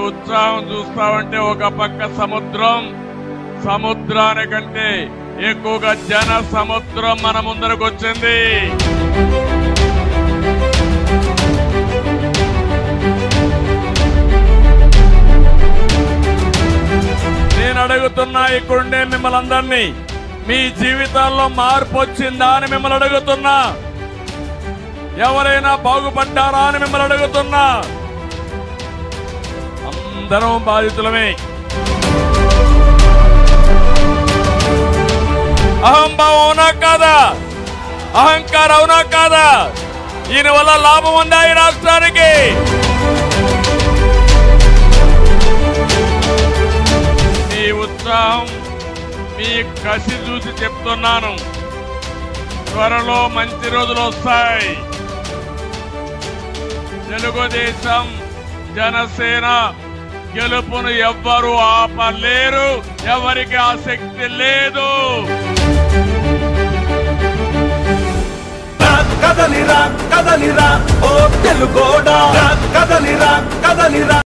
ఉత్సాహం చూస్తామంటే ఒక పక్క సముద్రం, సముద్రానికంటే ఎక్కువగా జన సముద్రం మన ముందరకు వచ్చింది. నేను అడుగుతున్నా ఇక్కడుండే మిమ్మల్ని అందరినీ, మీ జీవితాల్లో మార్పు వచ్చిందా అని మిమ్మల్ని అడుగుతున్నా. ఎవరైనా బాగుపడ్డారా అని మిమ్మల్ని అడుగుతున్నా. అందరం బాధితులమే. అహంభావం అవునా కాదా? అహంకారం అవునా కాదా? దీని వల్ల లాభం ఉందా ఈ రాష్ట్రానికి? మీ ఉత్సాహం, మీ కసి చూసి చెప్తున్నాను, త్వరలో మంచి రోజులు వస్తాయి. తెలుగుదేశం, జనసేన గెలుపును ఎవ్వరూ ఆపలేరు. ఎవరికి ఆసక్తి లేదు. కదలిరా కదలిరా ఓ తెలుగోడా, కదలిరా కదలిరా.